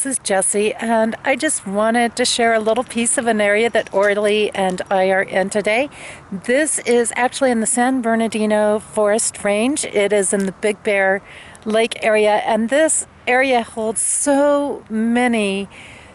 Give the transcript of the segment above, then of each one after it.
this is Jessie, and I just wanted to share a little piece of an area that Orly and I are in today. This is actually in the San Bernardino Forest Range. It is in the Big Bear Lake area, and this area holds so many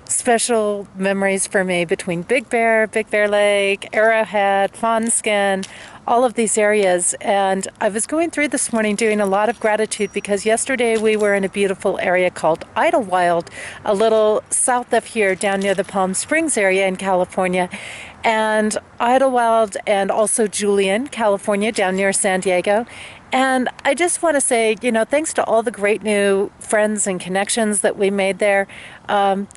special memories for me between Big Bear Lake, Arrowhead, Fawnskin, all of these areas. And I was going through this morning doing a lot of gratitude because yesterday we were in a beautiful area called Idlewild, a little south of here down near the Palm Springs area in California. And Idlewild and also Julian, California, down near San Diego. And I just want to say, thanks to all the great new friends and connections that we made there,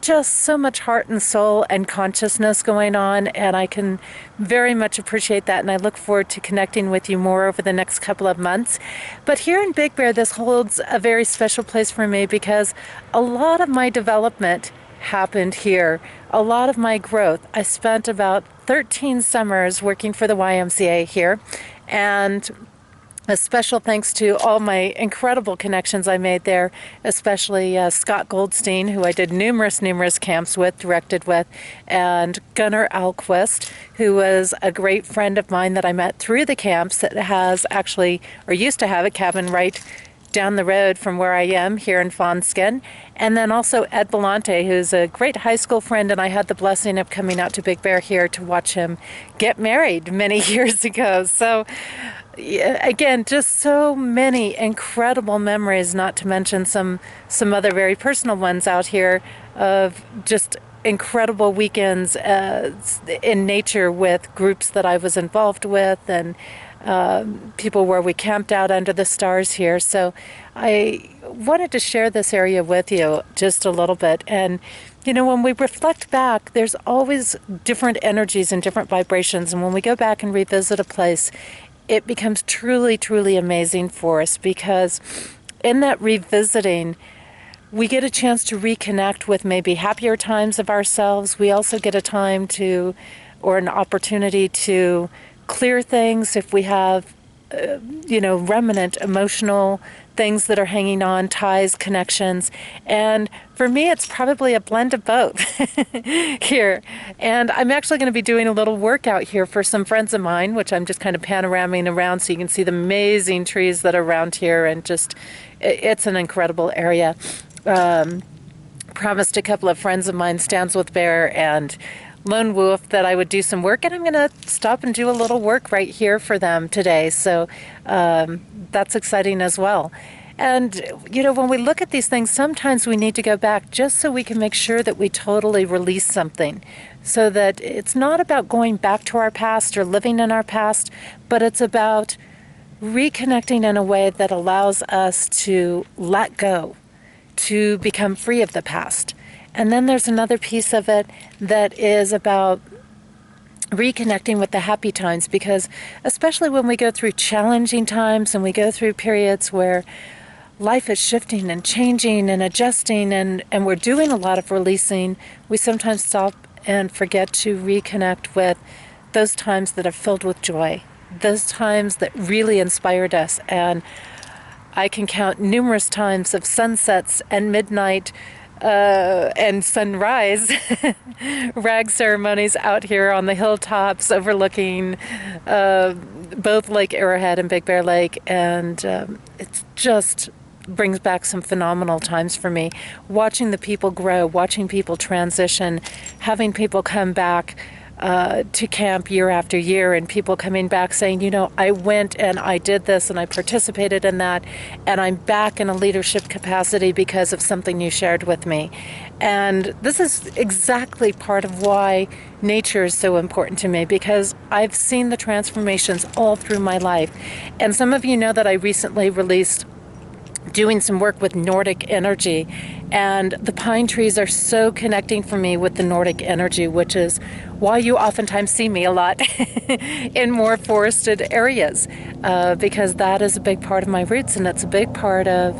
just so much heart and soul and consciousness going on, and I can very much appreciate that, and I look forward to connecting with you more over the next couple of months. But here in Big Bear, this holds a very special place for me because a lot of my development happened here. A lot of my growth. I spent about 13 summers working for the YMCA here, and a special thanks to all my incredible connections I made there, especially Scott Goldstein, who I did numerous camps with, directed with, and Gunnar Alquist, who was a great friend of mine that I met through the camps that has actually, or used to have, a cabin right down the road from where I am here in Fawnskin. And then also Ed Belante, who's a great high school friend, and I had the blessing of coming out to Big Bear here to watch him get married many years ago. So again, just so many incredible memories, not to mention some other very personal ones out here of just incredible weekends in nature with groups that I was involved with, and people where we camped out under the stars here. So I wanted to share this area with you just a little bit. And when we reflect back, there's always different energies and different vibrations, and when we go back and revisit a place, it becomes truly amazing for us, because in that revisiting, we get a chance to reconnect with maybe happier times of ourselves. We also get a time to, or an opportunity to clear things if we have, remnant emotional things that are hanging on, ties, connections. And for me, it's probably a blend of both here. And I'm actually going to be doing a little workout here for some friends of mine, which I'm just kind of panoraming around so you can see the amazing trees that are around here. And just, it's an incredible area. Promised a couple of friends of mine, Stands with Bear and Lone Wolf, that I would do some work, and I'm going to stop and do a little work right here for them today. So that's exciting as well. And, when we look at these things, sometimes we need to go back just so we can make sure that we totally release something, so that it's not about going back to our past or living in our past, but it's about reconnecting in a way that allows us to let go, to become free of the past. And then there's another piece of it that is about reconnecting with the happy times, because especially when we go through challenging times and we go through periods where life is shifting and changing and adjusting, and we're doing a lot of releasing, we sometimes stop and forget to reconnect with those times that are filled with joy, those times that really inspired us. And I can count numerous times of sunsets and midnight and sunrise rag ceremonies out here on the hilltops overlooking both Lake Arrowhead and Big Bear Lake, and it's just brings back some phenomenal times for me, watching the people grow, watching people transition, having people come back to camp year after year, and people coming back saying, I went and I did this and I participated in that, and I'm back in a leadership capacity because of something you shared with me. And this is exactly part of why nature is so important to me, because I've seen the transformations all through my life. And some of you know that I recently released doing some work with Nordic energy, and the pine trees are so connecting for me with the Nordic energy, which is why you oftentimes see me a lot in more forested areas, because that is a big part of my roots, and it's a big part of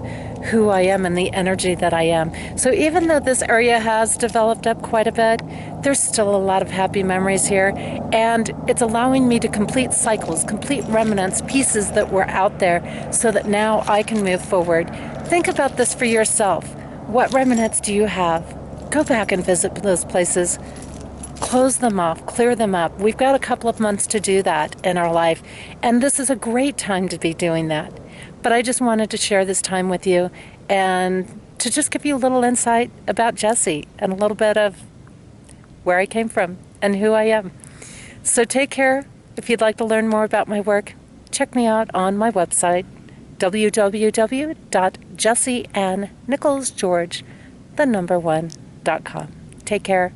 who I am and the energy that I am. So even though this area has developed up quite a bit, there's still a lot of happy memories here, and it's allowing me to complete cycles, complete remnants, pieces that were out there, so that now I can move forward. Think about this for yourself. What remnants do you have? go back and visit those places. Close them off, clear them up. We've got a couple of months to do that in our life, and this is a great time to be doing that. But I just wanted to share this time with you and to just give you a little insight about Jessie and a little bit of where I came from and who I am. So take care. If you'd like to learn more about my work, check me out on my website, www.jessieannicholsgeorge1.com. Take care.